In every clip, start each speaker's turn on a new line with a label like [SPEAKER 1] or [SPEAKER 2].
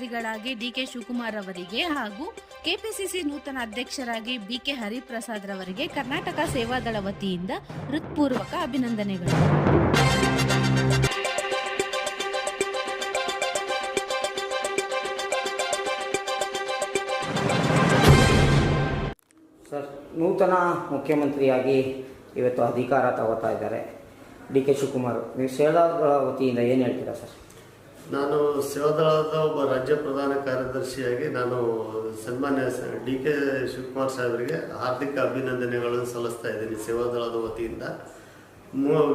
[SPEAKER 1] ಮುಖ್ಯಮಂತ್ರಿಗಳಾಗಿ DK Shivakumar ಅವರಿಗೆ ಹಾಗೂ KPCC ನೂತನ ಅಧ್ಯಕ್ಷರಾಗಿ ಬಿಕೆ ಹರಿಪ್ರಸಾದ್ ರವರಿಗೆ ಕರ್ನಾಟಕ ಸೇವಾದಳ ವತಿಯಿಂದ ಹೃತ್ಪೂರ್ವಕ ಅಭಿನಂದನೆಗಳು.
[SPEAKER 2] ಸರ್, ನೂತನ ಮುಖ್ಯಮಂತ್ರಿಯಾಗಿ ಇವತ್ತು ಅಧಿಕಾರ ತಗೋತಾ ಇದ್ದಾರೆ ಡಿ ಕೆ ಶಿವಕುಮಾರ್. ನೀವು ಸೇವಾದಳ ವತಿಯಿಂದ ಏನು ಹೇಳ್ತೀರಾ ಸರ್?
[SPEAKER 3] ನಾನು ಸೇವಾದಳದ ಒಬ್ಬ ರಾಜ್ಯ ಪ್ರಧಾನ ಕಾರ್ಯದರ್ಶಿಯಾಗಿ ನಾನು ಸನ್ಮಾನ್ಯ ಡಿ ಕೆ ಶಿವಕುಮಾರ್ ಸಾಹೇಬರಿಗೆ ಹಾರ್ದಿಕ ಅಭಿನಂದನೆಗಳನ್ನು ಸಲ್ಲಿಸ್ತಾ ಇದ್ದೀನಿ ಸೇವಾದಳದ ವತಿಯಿಂದ.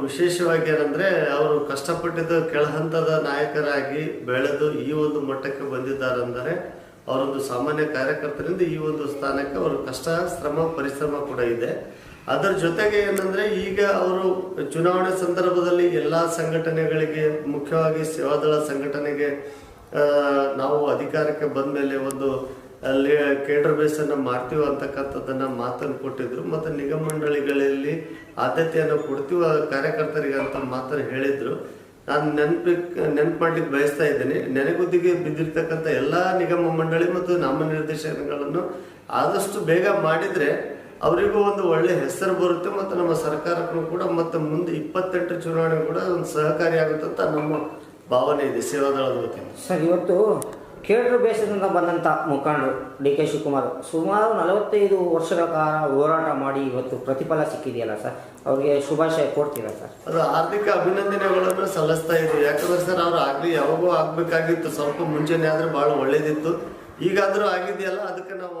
[SPEAKER 3] ವಿಶೇಷವಾಗಿ ಏನಂದರೆ ಅವರು ಕಷ್ಟಪಟ್ಟಿದ್ದು ಕೆಳಹಂತದ ನಾಯಕರಾಗಿ ಬೆಳೆದು ಈ ಒಂದು ಮಟ್ಟಕ್ಕೆ ಬಂದಿದ್ದಾರೆಂದರೆ ಅವರೊಂದು ಸಾಮಾನ್ಯ ಕಾರ್ಯಕರ್ತರಿಂದ ಈ ಒಂದು ಸ್ಥಾನಕ್ಕೆ ಅವರು ಕಷ್ಟ, ಶ್ರಮ, ಪರಿಶ್ರಮ ಕೂಡ ಇದೆ. ಅದರ ಜೊತೆಗೆ ಏನಂದರೆ ಈಗ ಅವರು ಚುನಾವಣೆ ಸಂದರ್ಭದಲ್ಲಿ ಎಲ್ಲ ಸಂಘಟನೆಗಳಿಗೆ, ಮುಖ್ಯವಾಗಿ ಸೇವಾದಳ ಸಂಘಟನೆಗೆ ನಾವು ಅಧಿಕಾರಕ್ಕೆ ಬಂದ ಮೇಲೆ ಒಂದು ಕೇಡರ್ ಬೇಸನ್ನು ಮಾಡ್ತೀವಿ ಅಂತಕ್ಕಂಥದ್ದನ್ನು ಮಾತನ್ನು ಕೊಟ್ಟಿದ್ರು. ಮತ್ತು ನಿಗಮ ಮಂಡಳಿಗಳಲ್ಲಿ ಆದ್ಯತೆಯನ್ನು ಕೊಡ್ತೀವಿ ಕಾರ್ಯಕರ್ತರಿಗೆ ಅಂತ ಮಾತನ್ನು ಹೇಳಿದರು. ನಾನು ನೆನಪು ಮಾಡ್ಲಿಕ್ಕೆ ಬಯಸ್ತಾ ಇದ್ದೀನಿ. ನೆನೆಗುದ್ದಿಗೆ ಬಿದ್ದಿರ್ತಕ್ಕಂಥ ಎಲ್ಲ ನಿಗಮ ಮಂಡಳಿ ಮತ್ತು ನಾಮನಿರ್ದೇಶನಗಳನ್ನು ಆದಷ್ಟು ಬೇಗ ಮಾಡಿದರೆ ಅವರಿಗೂ ಒಂದು ಒಳ್ಳೆ ಹೆಸರು ಬರುತ್ತೆ ಮತ್ತು ನಮ್ಮ ಸರ್ಕಾರಕ್ಕೂ ಕೂಡ ಮತ್ತು ಮುಂದೆ 28 ಚುನಾವಣೆ ಕೂಡ ಒಂದು ಸಹಕಾರಿಯಾಗುತ್ತೆ ಅಂತ ನಮ್ಮ ಭಾವನೆ ಇದೆ ಸೇವಾದಳದ ವತಿಯಿಂದ.
[SPEAKER 2] ಸರ್, ಇವತ್ತು ಕೇಡರ್ ಬೇಸದಿಂದ ಬಂದಂಥ ಮುಖಂಡರು ಡಿ ಕೆ ಶಿವಕುಮಾರ್ ಸುಮಾರು 45 ವರ್ಷಗಳ ಕಾಲ ಹೋರಾಟ ಮಾಡಿ ಇವತ್ತು ಪ್ರತಿಫಲ ಸಿಕ್ಕಿದೆಯಲ್ಲ ಸರ್, ಅವ್ರಿಗೆ ಶುಭಾಶಯ ಕೊಡ್ತೀರಾ ಸರ್?
[SPEAKER 3] ಅದು ಹಾರ್ದಿಕ ಅಭಿನಂದನೆಗಳನ್ನು ಸಲ್ಲಿಸ್ತಾ ಇದ್ದೀವಿ. ಯಾಕಂದ್ರೆ ಸರ್, ಅವ್ರು ಆಗಲಿ ಯಾವಾಗೂ ಆಗಬೇಕಾಗಿತ್ತು, ಸ್ವಲ್ಪ ಮುಂಚೆನೇ ಆದರೆ ಭಾಳ ಒಳ್ಳೇದಿತ್ತು. ಈಗಾದರೂ ಆಗಿದೆಯಲ್ಲ, ಅದಕ್ಕೆ ನಾವು